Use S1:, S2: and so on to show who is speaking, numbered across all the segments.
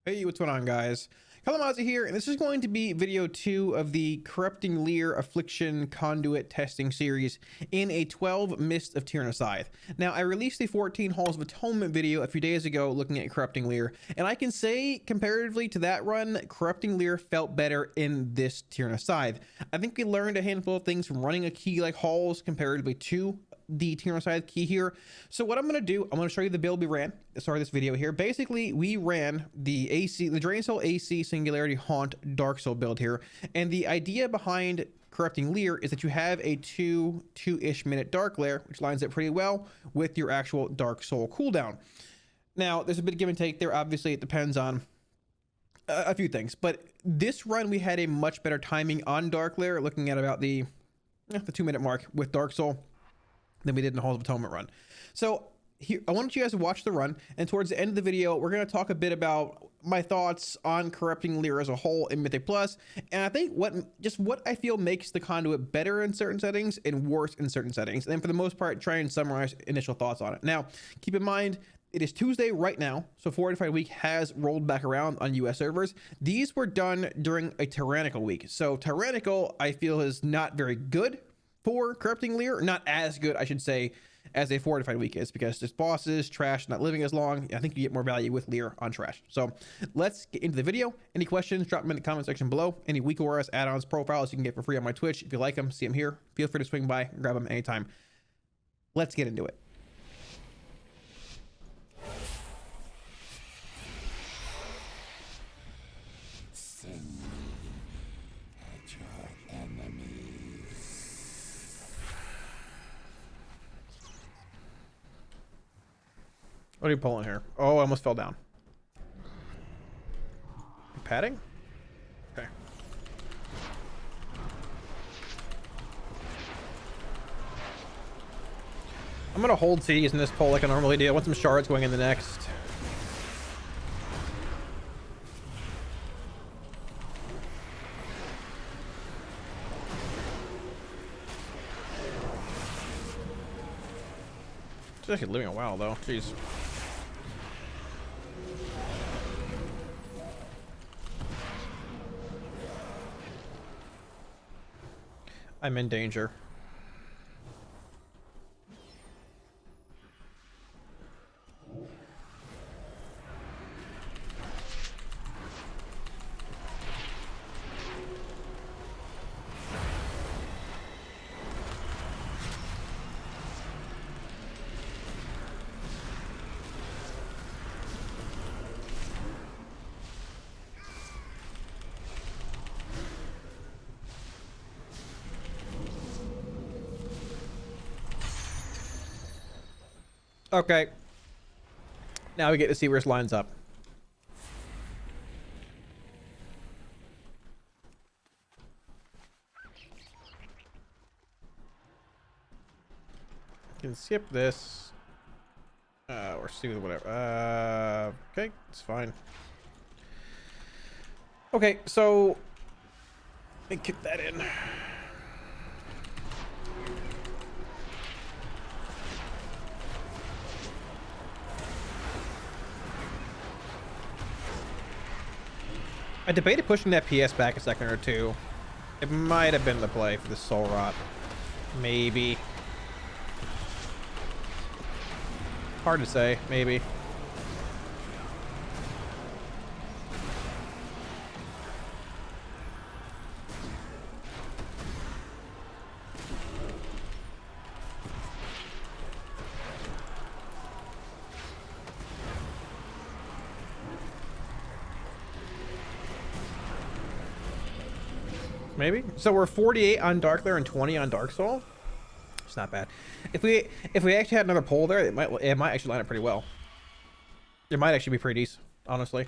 S1: Hey, what's going on, guys? Kalamazi here, and this is going to be video 2 of the Corrupting Leer Affliction Conduit testing series in a 12 Mist of Tirna Scithe. Now, I released the 14 Halls of Atonement video a few days ago looking at Corrupting Leer, and I can say, comparatively to that run, Corrupting Leer felt better in this Tirna Scithe. I think we learned a handful of things from running a key like Halls comparatively to the Tirna Scithe key here. So what I'm going to do, I'm going to show you the build we ran at the start of this video here. Basically, we ran the Drain Soul AC Singularity Haunt Dark Soul build here. And the idea behind Corrupting Leer is that you have a 2-ish minute Dark Lair, which lines up pretty well with your actual Dark Soul cooldown. Now, there's a bit of give and take there. Obviously, it depends on a few things. But this run, we had a much better timing on Dark Lair, looking at about the 2-minute mark with Dark Soul than we did in the Halls of Atonement run. So here, I want you guys to watch the run, and towards the end of the video, we're going to talk a bit about my thoughts on Corrupting Leer as a whole in Mythic Plus, and I think what I feel makes the conduit better in certain settings and worse in certain settings, and then for the most part, try and summarize initial thoughts on it. Now, keep in mind, it is Tuesday right now, so Fortified Week has rolled back around on US servers. These were done during a Tyrannical week, so Tyrannical, I feel, is not very good for Corrupting Leer, not as good, I should say, as a Fortified week is, because just bosses, trash, not living as long. I think you get more value with Leer on trash. So let's get into the video. Any questions, drop them in the comment section below. Any weak auras, add-ons, profiles you can get for free on my Twitch. If you like them, see them here. Feel free to swing by and grab them anytime. Let's get into it. What are you pulling here? Oh, I almost fell down. Padding? Okay. I'm gonna hold CDs in this pull like I normally do. I want some shards going in the next. It's actually living a while though. Jeez. I'm in danger. Okay. Now we get to see where this lines up. You can skip this. Or see whatever. Okay, it's fine. Okay, so let me kick that in. I debated pushing that PS back a second or two. It might have been the play for the Soul Rot. Maybe. Hard to say. Maybe. Maybe. So we're 48 on Dark Lair and 20 on Dark Soul. It's not bad. If we actually had another pull there, it might actually line up pretty well. It might actually be pretty decent, honestly.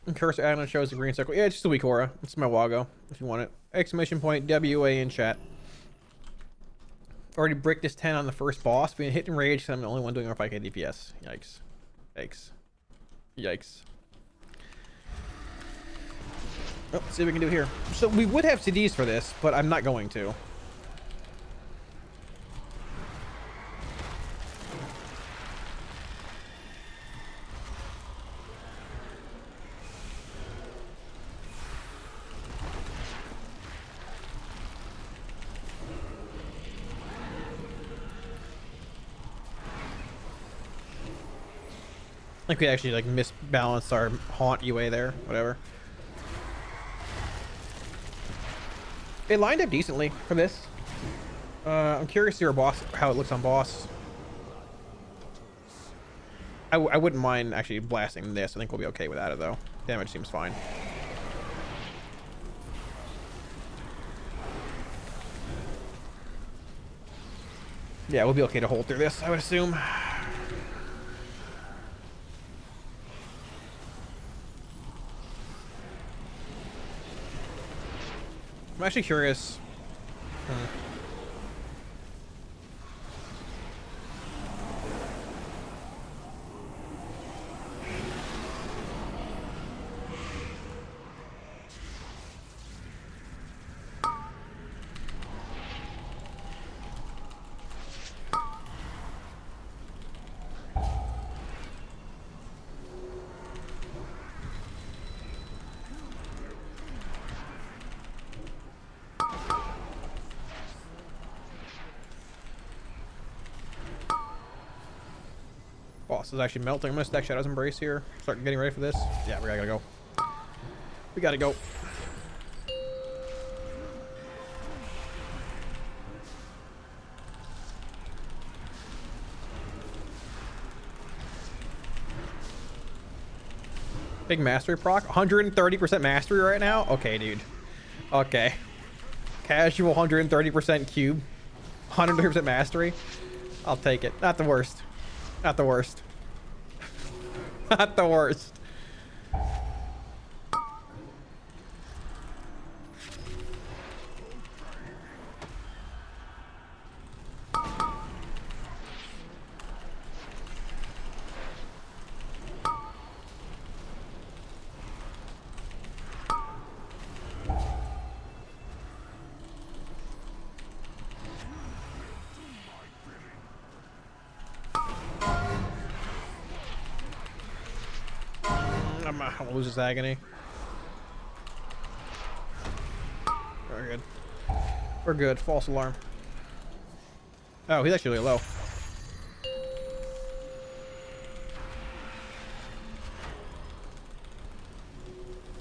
S1: And Cursor add-on shows the green circle. Yeah, it's just a weak aura. It's my Wago, if you want it. Exclamation point WA in chat. Already bricked this 10 on the first boss. We hit and rage because I'm the only one doing our 5k DPS. Yikes. Yikes. Yikes. Oh, let's see what we can do here. So we would have CDs for this, but I'm not going to. Like we actually like misbalanced our haunt UA there, whatever. It lined up decently for this. I'm curious to see our boss, how it looks on boss. I wouldn't mind actually blasting this. I think we'll be okay without it though. Damage seems fine. Yeah, we'll be okay to hold through this, I would assume. I'm actually curious. Boss is actually melting. I'm gonna stack Shadow's Embrace here. Start getting ready for this. Yeah, we gotta go. We gotta go. Big mastery proc. 130% mastery right now? Okay, dude. Okay. Casual 130% cube. 130% mastery. I'll take it. Not the worst. Not the worst. Not the worst. I'm gonna lose his agony. We're good. We're good. False alarm. Oh, he's actually really low.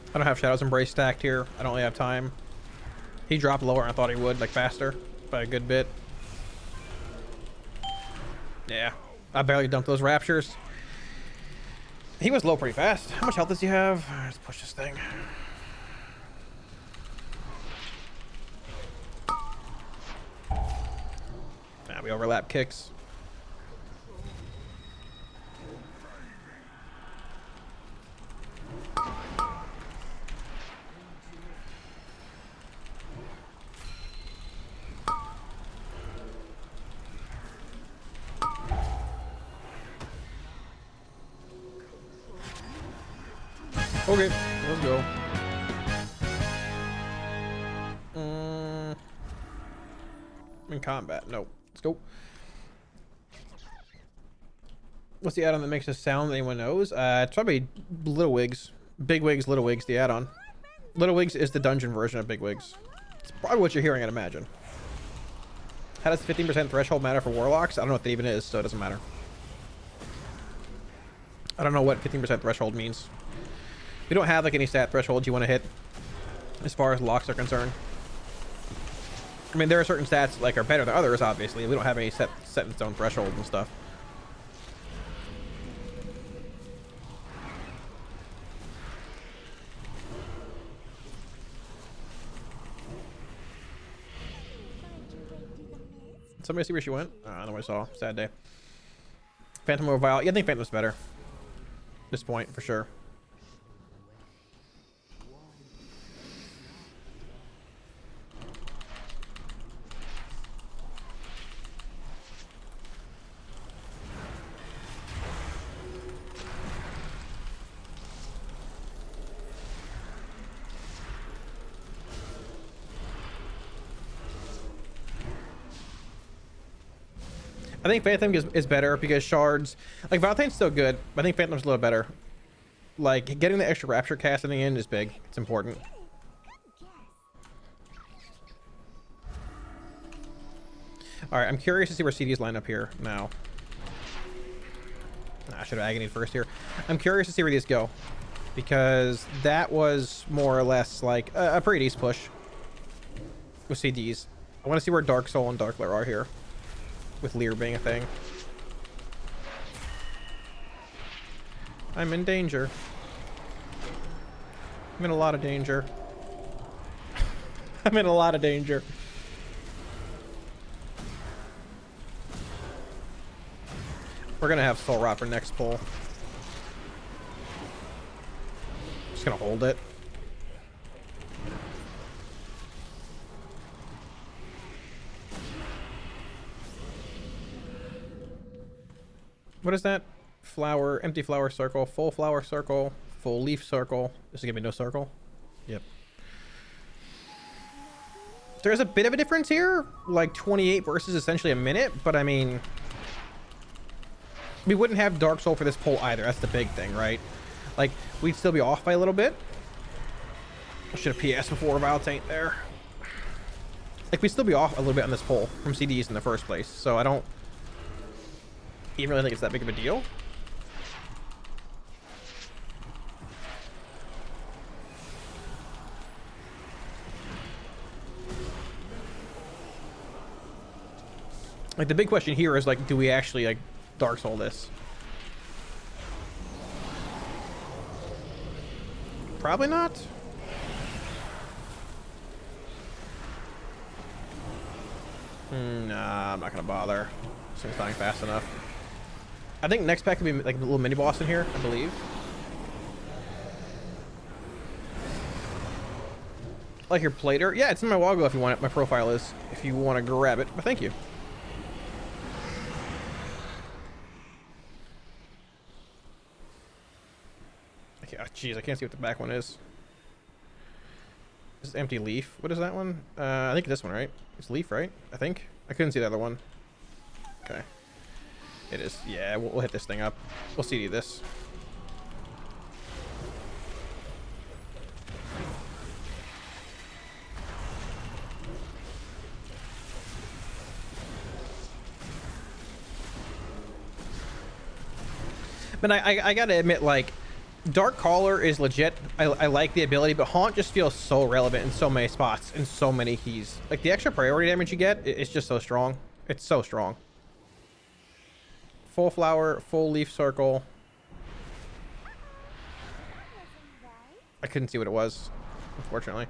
S1: I don't have Shadow's Embrace stacked here. I don't really have time. He dropped lower than I thought he would, like faster, by a good bit. Yeah, I barely dumped those Raptures. He was low pretty fast. How much health does he have? Let's push this thing. Nah, we overlap kicks. Okay, let's go. I'm in combat. No, let's go. What's the add-on that makes a sound that anyone knows? It's probably Little Wigs. Big Wigs, Little Wigs, the add-on. Little Wigs is the dungeon version of Big Wigs. It's probably what you're hearing, I'd imagine. How does 15% threshold matter for Warlocks? I don't know what that even is, so it doesn't matter. I don't know what 15% threshold means. We don't have like any stat thresholds you want to hit as far as locks are concerned. I mean, there are certain stats like are better than others, obviously. We don't have any set in stone thresholds and stuff. Somebody see where she went? I don't know what I saw. Sad day. Phantom or Vile? Yeah, I think Phantom's better. At this point, for sure. I think Phantom is better because shards, like Valentine's still good, but I think Phantom's a little better. Like getting the extra Rapture casting in is big. It's important. All right, I'm curious to see where CDs line up here now. I should have Agony first here. I'm curious to see where these go, because that was more or less like a pretty decent push with CDs. I want to see where Dark Soul and Dark Lair are here, with Leer being a thing. I'm in danger. I'm in a lot of danger. I'm in a lot of danger. We're gonna have Soul Rot for next pull. Just gonna hold it. What is that? Flower, empty flower circle, full flower circle, full leaf circle. This is gonna be no circle. Yep. There's a bit of a difference here, like 28 versus essentially a minute, but I mean, we wouldn't have Dark Soul for this pull either. That's the big thing, right? Like, we'd still be off by a little bit. Should have PS before Vile Taint there. Like, we'd still be off a little bit on this pull from CDs in the first place, so I don't even really think it's that big of a deal. Like, the big question here is, like, do we actually, like, Dark Soul this? Probably not. Nah, I'm not gonna bother. This thing's dying fast enough. I think next pack could be, like, a little mini-boss in here, I believe. Like your plater? Yeah, it's in my Woggle if you want it. My profile is, if you want to grab it. But thank you. Jeez, I can't see what the back one is. This is empty leaf. What is that one? I think this one, right? It's leaf, right? I think. I couldn't see the other one. Okay. It is. Yeah, we'll hit this thing up. We'll CD this. But I gotta admit, like, Dark Caller is legit. I like the ability, but Haunt just feels so relevant in so many spots, in so many keys. Like, the extra priority damage you get, it's just so strong. It's so strong. Full flower, full leaf circle. I couldn't see what it was, unfortunately.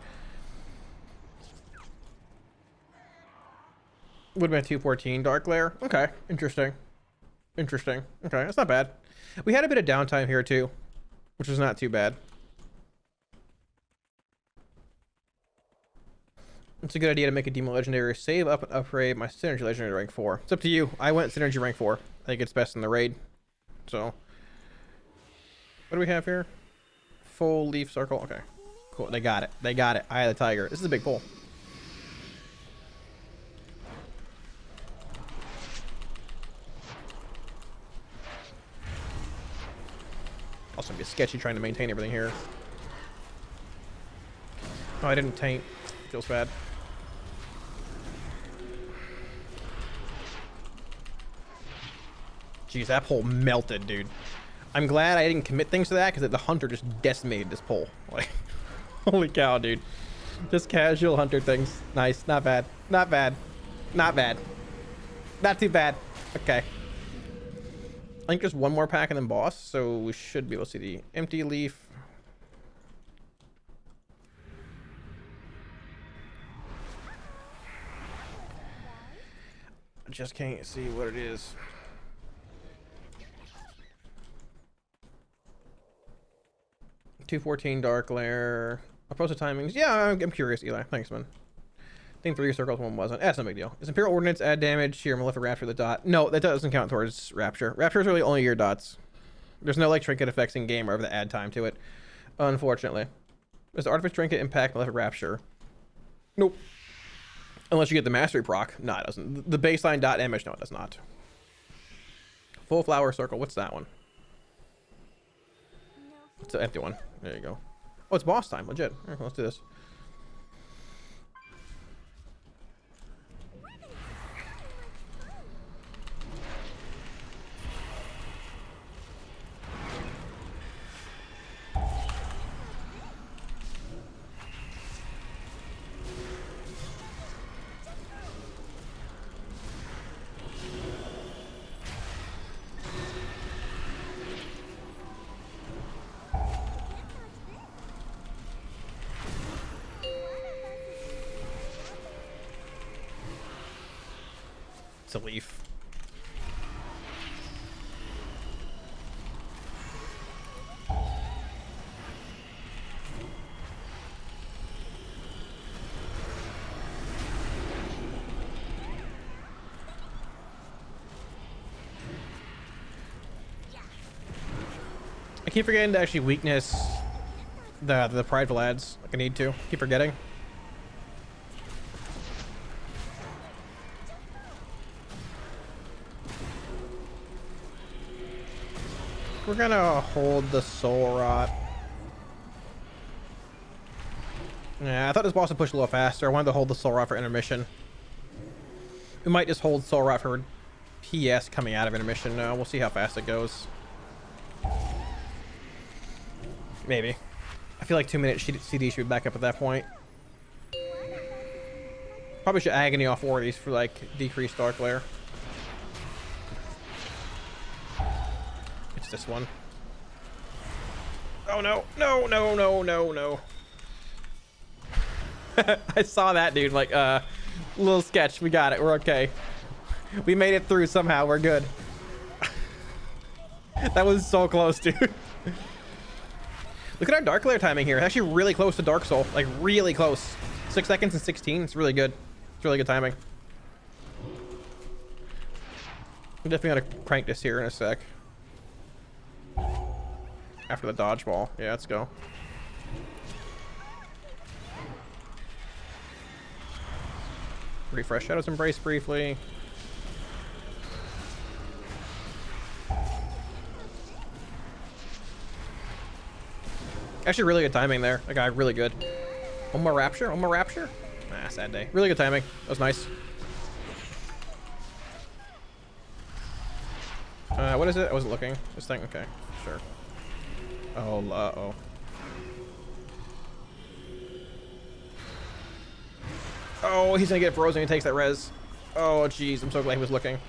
S1: Would have been 214 Dark Lair. Okay, interesting. Interesting. Okay, that's not bad. We had a bit of downtime here too, which was not too bad. It's a good idea to make a Demon Legendary, save up and upgrade my Synergy Legendary to rank 4. It's up to you. I went Synergy rank 4. I think it's best in the raid. So, what do we have here? Full leaf circle. Okay, cool. They got it. They got it. Eye of the Tiger. This is a big pull. Also gonna be sketchy trying to maintain everything here. Oh, I didn't taint. Feels bad. Jeez, that pole melted, dude. I'm glad I didn't commit things to that, because the hunter just decimated this pole. Like, holy cow, dude. Just casual hunter things. Nice. Not bad. Not bad. Not bad. Not too bad. Okay. I think there's one more pack and then boss, so we should be able to see the empty leaf. I just can't see what it is. $214 Dark Lair. Approach the timings. Yeah, I'm curious, Eli. Thanks, man. I think 3 circles, one wasn't. That's no big deal. Is Imperial Ordnance add damage to your Malefic Rapture the dot? No, that doesn't count towards Rapture. Rapture is really only your dots. There's no like trinket effects in game or ever the add time to it. Unfortunately. Does the Artifice Trinket impact Malefic Rapture? Nope. Unless you get the Mastery proc. No, it doesn't. The baseline dot damage, no, it does not. Full Flower Circle. What's that one? It's an empty one. There you go. Oh, it's boss time. Legit. Right, let's do this. It's a leaf. I keep forgetting to actually weakness the prideful ads like I need to. Keep forgetting. We're gonna hold the soul rot. Yeah, I thought this boss would push a little faster. I wanted to hold the soul rot for intermission. We might just hold soul rot for PS coming out of intermission. We'll see how fast it goes. Maybe. I feel like 2-minute CD should be back up at that point. Probably should agony off 4 of these for like decreased dark glare. It's this one. Oh no, no, no, no, no, no. I saw that, dude. Like, little sketch. We got it. We're okay. We made it through somehow. We're good. That was so close, dude. Look at our dark glare timing here. It's actually really close to Dark Soul. Like, really close. 6 seconds and 16. It's really good. It's really good timing. I'm definitely gonna crank this here in a sec. After the dodgeball. Yeah, let's go. Refresh Shadow's Embrace briefly. Actually, really good timing there. That guy, really good. One more Rapture? One more Rapture? Ah, sad day. Really good timing. That was nice. What is it? I wasn't looking. This thing? Okay, sure. Oh, uh-oh. Oh, he's gonna get frozen. He takes that res. Oh, jeez. I'm so glad he was looking.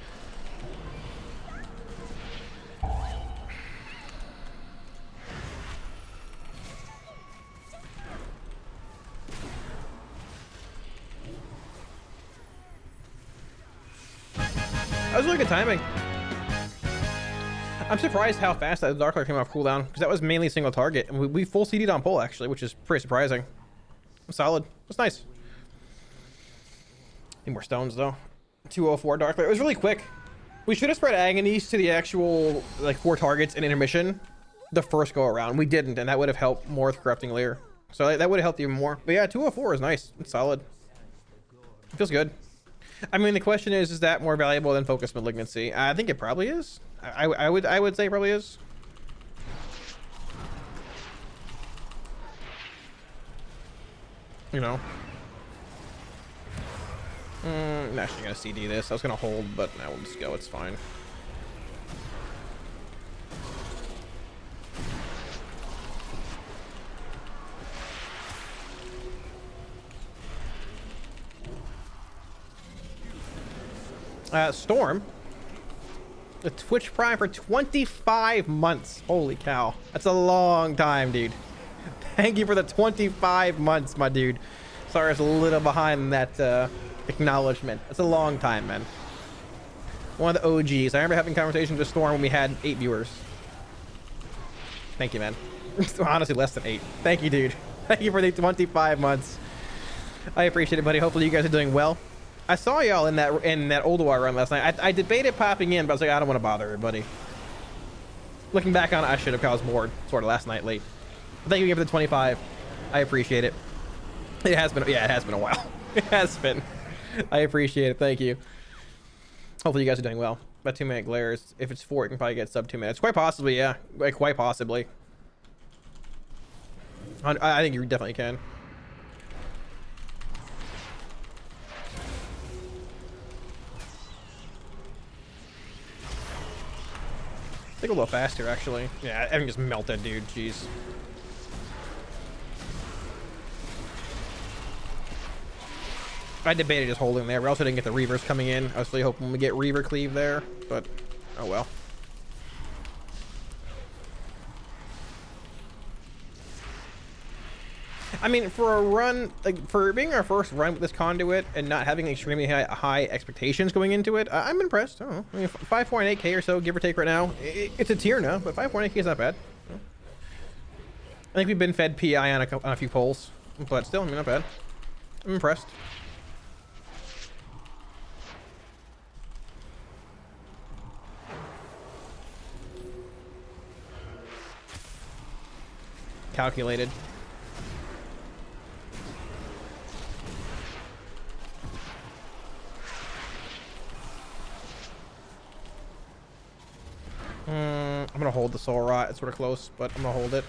S1: That was really good timing. I'm surprised how fast that Dark Glare came off cooldown, because that was mainly single target. And we full CD'd on pull, actually, which is pretty surprising. Solid. That's nice. Need more stones, though. 204 Dark Glare. It was really quick. We should have spread agonies to the actual, like, 4 targets in intermission the first go around. We didn't, and that would have helped more with Corrupting Leer. So that would have helped even more. But yeah, 204 is nice. It's solid. It feels good. I mean, the question is that more valuable than Focus Malignancy? I think it probably is. I would say it probably is. You know. I'm actually gonna CD this. I was gonna hold, but now we'll just go. It's fine. Storm. The Twitch Prime for 25 months. Holy cow. That's a long time, dude. Thank you for the 25 months, my dude. Sorry, I was a little behind that acknowledgement. That's a long time, man. One of the OGs. I remember having conversations with Storm when we had 8 viewers. Thank you, man. Honestly, less than 8. Thank you, dude. Thank you for the 25 months. I appreciate it, buddy. Hopefully you guys are doing well. I saw y'all in that Old War run last night. I debated popping in, but I was like, I don't want to bother everybody. Looking back on it, I should have, 'cause I was bored sort of last night late. But thank you again for the 25. I appreciate it. It has been, yeah, it has been a while. It has been. I appreciate it. Thank you. Hopefully you guys are doing well. About 2-minute glares. If it's 4, it can probably get sub 2 minutes. Quite possibly, yeah. Like, quite possibly. I think you definitely can. I think a little faster, actually. Yeah, everything just melted, dude. Jeez. I debated just holding there. We also didn't get the Reavers coming in. I was really hoping we get Reaver Cleave there, but oh well. I mean, for a run, like for being our first run with this conduit and not having extremely high expectations going into it, I'm impressed. I don't know. I mean, 5.8k or so, give or take right now. It's a Tirna, but 5.8k is not bad. I think we've been fed PI on a few polls, but still, I mean, not bad. I'm impressed. Calculated. I'm gonna hold the soul rot. It's sort of close, but I'm gonna hold it.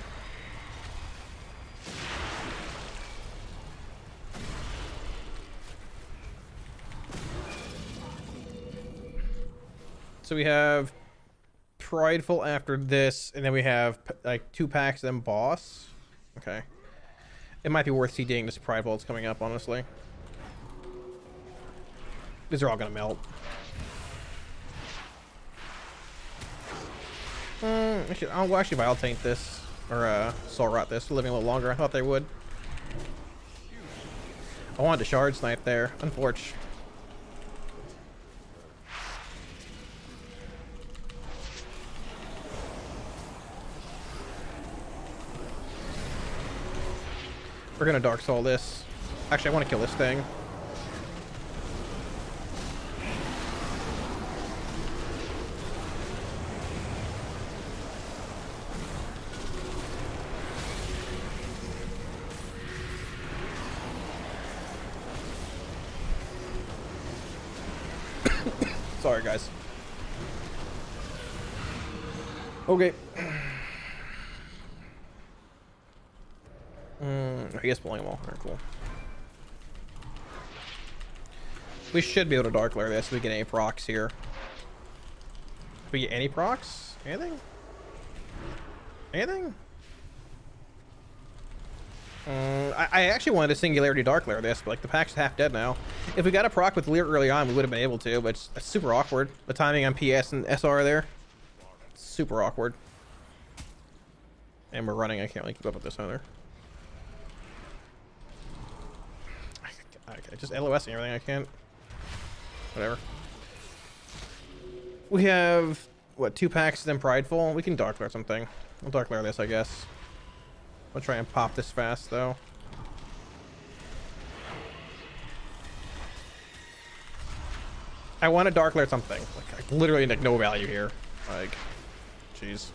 S1: So we have Prideful after this, and then we have like 2 packs, then boss. Okay. It might be worth CDing this Prideful that's coming up, honestly. These are all gonna melt. I'll actually Vile Taint this, or Soul Rot this, living a little longer. I thought they would. I wanted to Shard Snipe there, unfortunately. We're gonna Dark Soul this. Actually, I want to kill this thing. Sorry, guys. Okay. I guess pulling them all. Very cool. We should be able to Dark Lair this. We get any procs here. If we get any procs? Anything? Anything? I actually wanted to Singularity Dark Lair this, but like the pack's half dead now. If we got a proc with Leer early on, we would have been able to, but it's super awkward. The timing on PS and SR there. Super awkward. And we're running. I can't really keep up with this either. I just LOSing everything. I can't. Whatever. We have what, 2 packs then Prideful. We can Dark Lair something. We'll Dark Lair this, I guess. I'll try and pop this fast though. I want to Dark Lair something. Like literally like no value here. Like, jeez.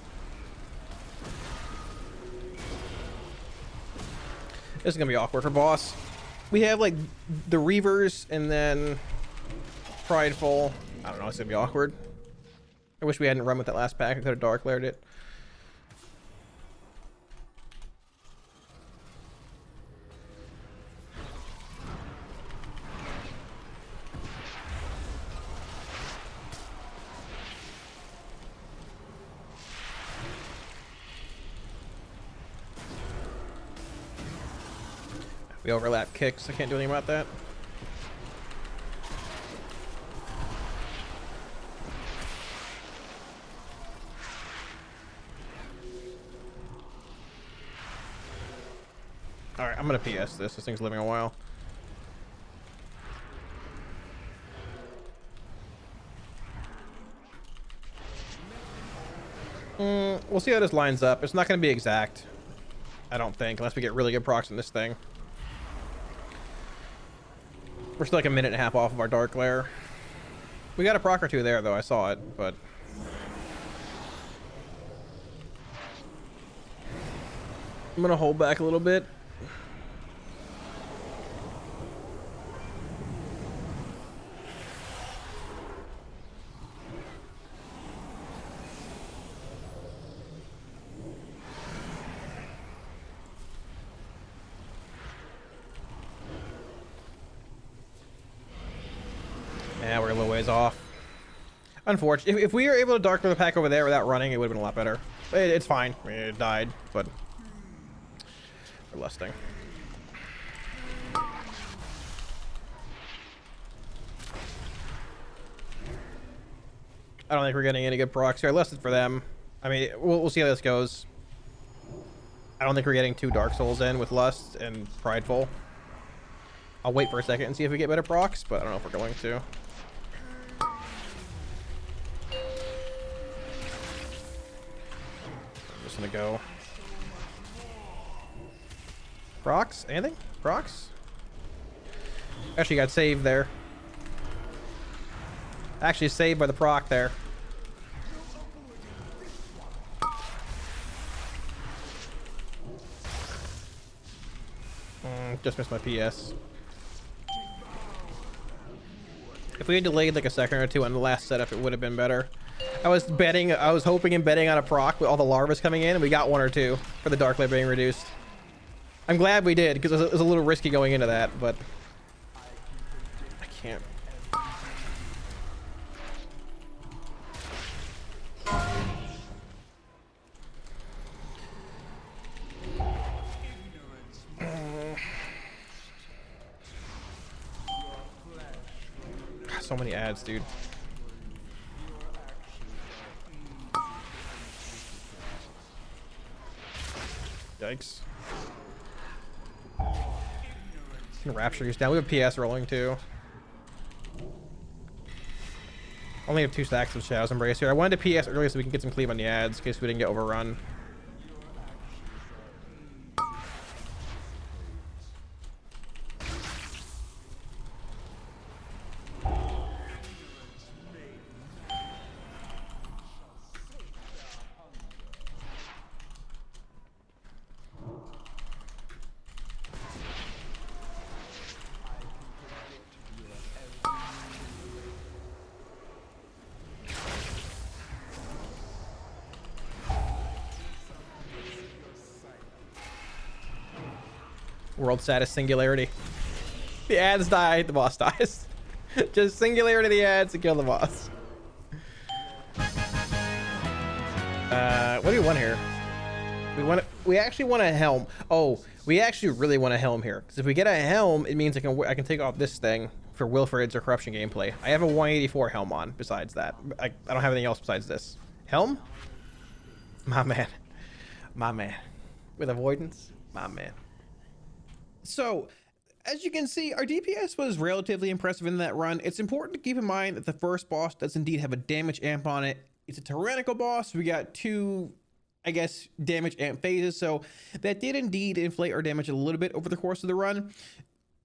S1: This is gonna be awkward for boss. We have like the Reavers and then Prideful. I don't know, it's gonna be awkward. I wish we hadn't run with that last pack. I could have Dark Laired it. We overlap kicks. I can't do anything about that. Alright, I'm gonna PS this. This thing's living a while. We'll see how this lines up. It's not gonna be exact, I don't think, unless we get really good procs in this thing. We're still like a minute and a half off of our Dark Lair. We got a proc or 2 there, though. I saw it, but... I'm gonna hold back a little bit. Yeah, we're a little ways off. Unfortunately, if we were able to Dark Lair the pack over there without running, it would have been a lot better. It's fine. I mean, it died, but we're lusting. I don't think we're getting any good procs here. I lusted for them. I mean, we'll see how this goes. I don't think we're getting 2 Dark Souls in with Lust and Prideful. I'll wait for a second and see if we get better procs, but I don't know if we're going to. I'm just gonna go. Procs? Anything? Procs? Actually got saved there. Actually saved by the proc there. Just missed my PS. If we had delayed like a second or two on the last setup, it would have been better. I was hoping and betting on a proc with all the larvas coming in, and we got 1 or 2 for the Dark Lair being reduced. I'm glad we did, because it was a little risky going into that, but I can't. So many ads, dude. Yikes. Rapture is down. We have PS rolling too. Only have 2 stacks of Shadow's Embrace here. I wanted to PS early so we can get some cleave on the ads in case we didn't get overrun. World's saddest singularity. The ads die, the boss dies. Just singularity the ads to kill the boss. What do we want here? We actually want a helm. Oh, we actually really want a helm here. Because if we get a helm, it means I can take off this thing for Wilfred's or Corruption gameplay. I have a 184 helm on besides that. I don't have anything else besides this. Helm? My man. My man. With avoidance? My man. So, as you can see, our DPS was relatively impressive in that run. It's important to keep in mind that the first boss does indeed have a damage amp on it. It's a tyrannical boss. We got 2, I guess, damage amp phases, so that did indeed inflate our damage a little bit over the course of the run.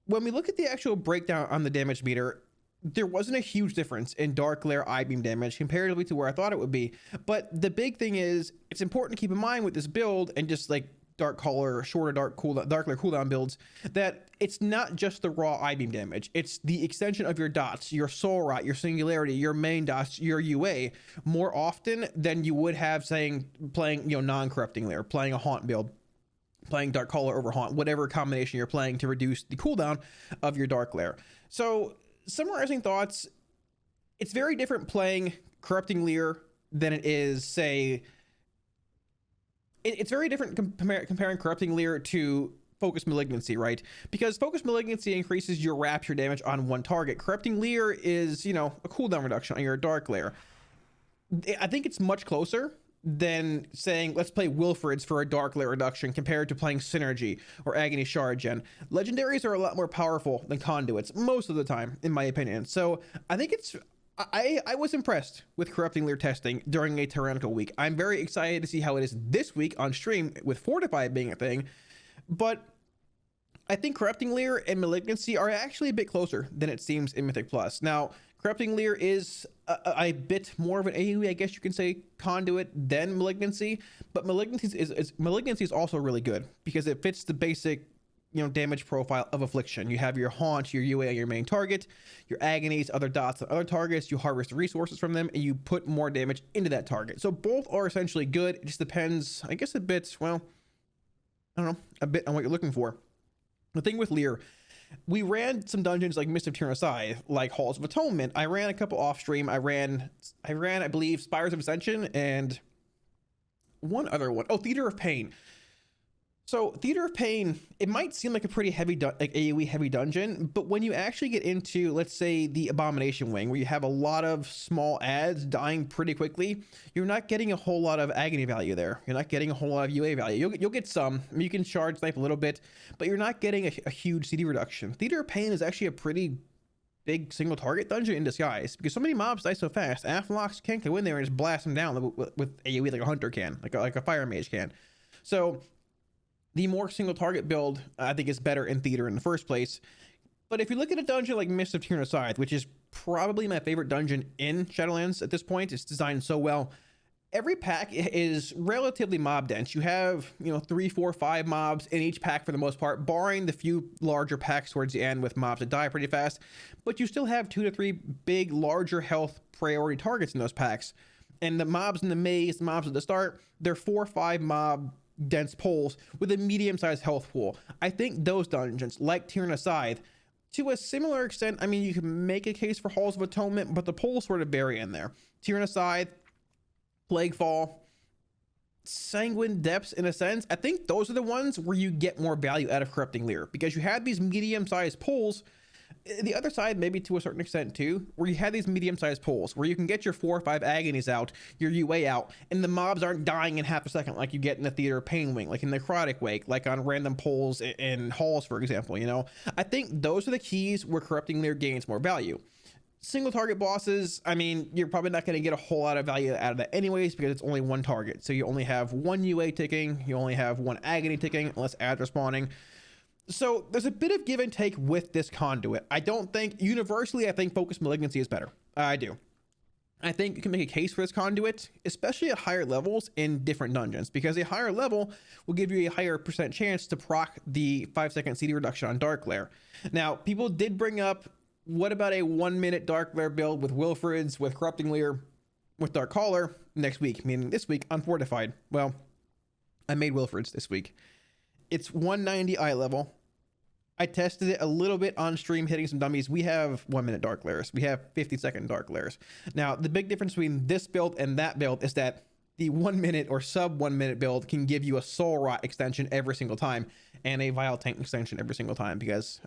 S1: When we look at the actual breakdown on the damage meter, there wasn't a huge difference in Dark Lair I-beam damage comparatively to where I thought it would be. But the big thing is, it's important to keep in mind with this build and just like Dark Caller, shorter Dark Lair cooldown builds, that it's not just the raw I-beam damage. It's the extension of your dots, your soul rot, your singularity, your main dots, your UA more often than you would have saying playing, non-corrupting lair, playing a haunt build, playing Dark Caller over haunt, whatever combination you're playing to reduce the cooldown of your Dark Lair. So summarizing thoughts, it's very different playing Corrupting Leer than it is, say, it's very different comparing Corrupting Leer to Focus Malignancy, right? Because Focus Malignancy increases your rapture damage on one target. Corrupting Leer is, a cooldown reduction on your Dark Lair. I think it's much closer than saying, let's play Wilfred's for a Dark Lair reduction compared to playing Synergy or Agony Shard Gen. Legendaries are a lot more powerful than Conduits most of the time, in my opinion. So I think I was impressed with Corrupting Leer testing during a tyrannical week. I'm very excited to see how it is this week on stream with Fortify being a thing, but I think Corrupting Leer and Malignancy are actually a bit closer than it seems in Mythic Plus. Now, Corrupting Leer is a bit more of an AoE, I guess you can say, conduit than Malignancy, but Malignancy is also really good because it fits the basic damage profile of Affliction. You have your haunt, your UA on your main target, your agonies, other dots on other targets, you harvest resources from them, and you put more damage into that target. So both are essentially good. It just depends, I guess, a bit, well, I don't know, a bit on what you're looking for. The thing with Leer, we ran some dungeons like Mist of Tirna Scithe, like Halls of Atonement. I ran a couple off stream. I ran, I believe, Spires of Ascension and one other one. Oh, Theater of Pain. So Theater of Pain, it might seem like a pretty heavy, like AoE heavy dungeon, but when you actually get into, let's say, the Abomination Wing, where you have a lot of small adds dying pretty quickly, you're not getting a whole lot of agony value there. You're not getting a whole lot of UA value. You'll get some. You can charge snipe a little bit, but you're not getting a huge CD reduction. Theater of Pain is actually a pretty big single target dungeon in disguise, because so many mobs die so fast. Afflocks can't go in there and just blast them down with AoE like a hunter can, like a fire mage can. So the more single target build, I think, is better in Theater in the first place. But if you look at a dungeon like Mist of Tirna Scithe, which is probably my favorite dungeon in Shadowlands at this point, it's designed so well. Every pack is relatively mob dense. You have, 3, 4, 5 mobs in each pack for the most part, barring the few larger packs towards the end with mobs that die pretty fast. But you still have 2 to 3 big, larger health priority targets in those packs. And the mobs in the maze, the mobs at the start, they're 4 or 5 mob dense pools with a medium-sized health pool. I think those dungeons, like Tirna Scithe, to a similar extent, I mean, you can make a case for Halls of Atonement, but the pools sort of vary in there. Tirna Scithe, Plaguefall, Sanguine Depths, in a sense, I think those are the ones where you get more value out of Corrupting Leer, because you have these medium-sized pools. The other side, maybe to a certain extent too, where you have these medium-sized pools where you can get your 4 or 5 agonies out, your UA out, and the mobs aren't dying in half a second like you get in the Theater of Pain wing, like in the Necrotic Wake, like on random pools in halls, for example. I think those are the keys where Corrupting Leer gains more value. Single target bosses, I mean, you're probably not going to get a whole lot of value out of that anyways, because it's only one target. So you only have 1 UA ticking, you only have 1 agony ticking, unless ads are spawning. So there's a bit of give and take with this conduit. I don't think, universally, I think Focus Malignancy is better. I do. I think you can make a case for this conduit, especially at higher levels in different dungeons, because a higher level will give you a higher % chance to proc the 5-second CD reduction on Dark Lair. Now, people did bring up, what about a 1-minute Dark Lair build with Wilfred's, with Corrupting Leer, with Dark Caller next week, meaning this week, Unfortified? Well, I made Wilfred's this week. It's 190 eye level. I tested it a little bit on stream, hitting some dummies. We have 1-minute Dark Lairs. We have 50-second Dark Lairs. Now, the big difference between this build and that build is that the 1-minute or sub 1-minute build can give you a Soul Rot extension every single time and a Vile Tank extension every single time, because,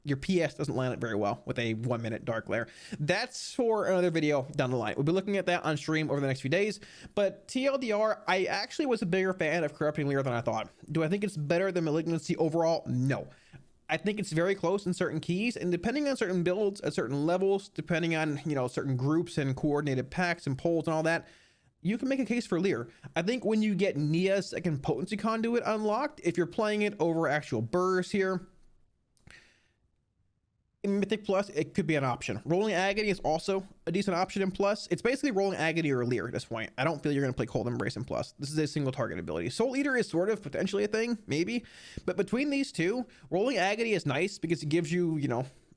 S1: your PS doesn't land it very well with a 1-minute Dark Lair. That's for another video down the line. We'll be looking at that on stream over the next few days. But TLDR, I actually was a bigger fan of Corrupting Leer than I thought. Do I think it's better than Malignancy overall? No. I think it's very close in certain keys, and depending on certain builds at certain levels, depending on, certain groups and coordinated packs and polls and all that, you can make a case for Leer. I think when you get Nia's second potency conduit unlocked, if you're playing it over actual burrs here, in Mythic Plus, it could be an option. Rolling Agony is also a decent option in Plus. It's basically Rolling Agony or Leer at this point. I don't feel you're going to play Cold Embrace in Plus. This is a single target ability. Soul Eater is sort of potentially a thing, maybe. But between these two, Rolling Agony is nice because it gives you,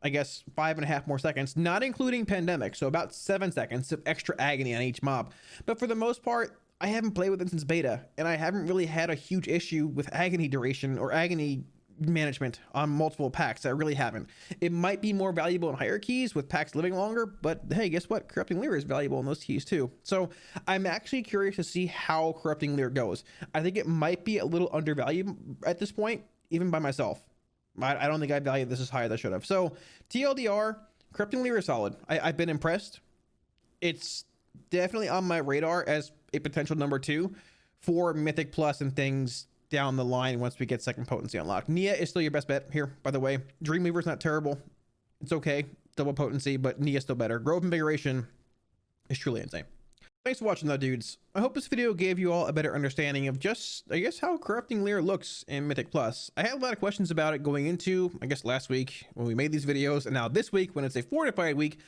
S1: I guess 5.5 more seconds, not including Pandemic. So about 7 seconds of extra agony on each mob. But for the most part, I haven't played with it since beta, and I haven't really had a huge issue with agony duration or agony management on multiple packs. I really haven't. It might be more valuable in higher keys with packs living longer, but hey, guess what? Corrupting Leer is valuable in those keys too. So I'm actually curious to see how Corrupting Leer goes. I think it might be a little undervalued at this point, even by myself. I don't think I valued this as high as I should have. So TLDR, Corrupting Leer is solid. I've been impressed. It's definitely on my radar as a potential number 2 for Mythic Plus and things down the line once we get second potency unlocked. Nia is still your best bet here, by the way. Dreamweaver's not terrible. It's okay. Double potency, but Nia's still better. Grove Invigoration is truly insane. Thanks for watching though, dudes. I hope this video gave you all a better understanding of just, I guess, how Corrupting Leer looks in Mythic Plus. I had a lot of questions about it going into, I guess, last week when we made these videos, and now this week when it's a fortified week.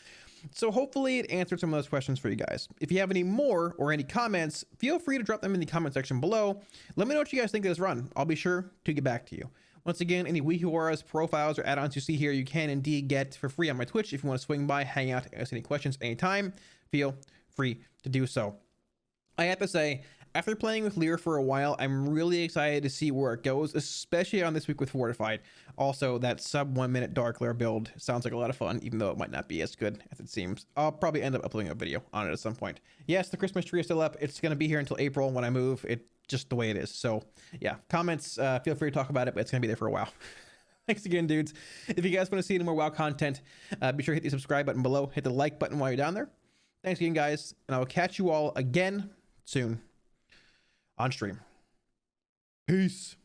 S1: So hopefully it answered some of those questions for you guys. If you have any more or any comments, feel free to drop them in the comment section below. Let me know what you guys think of this run. I'll be sure to get back to you. Once again, any Wiki auras, profiles, or add-ons you see here, you can indeed get for free on my Twitch. If you want to swing by, hang out, ask any questions anytime, feel free to do so. I have to say, After playing with Leer for a while, I'm really excited to see where it goes, especially on this week with Fortified. Also, that sub 1 minute Dark Lair build sounds like a lot of fun, even though it might not be as good as it seems. I'll probably end up uploading a video on it at some point. Yes, the Christmas tree is still up. It's going to be here until April when I move. It's just the way it is. So yeah, comments, feel free to talk about it, but it's going to be there for a while. Thanks again, dudes. If you guys want to see any more WoW content, be sure to hit the subscribe button below. Hit the like button while you're down there. Thanks again, guys. And I will catch you all again soon on stream. Peace.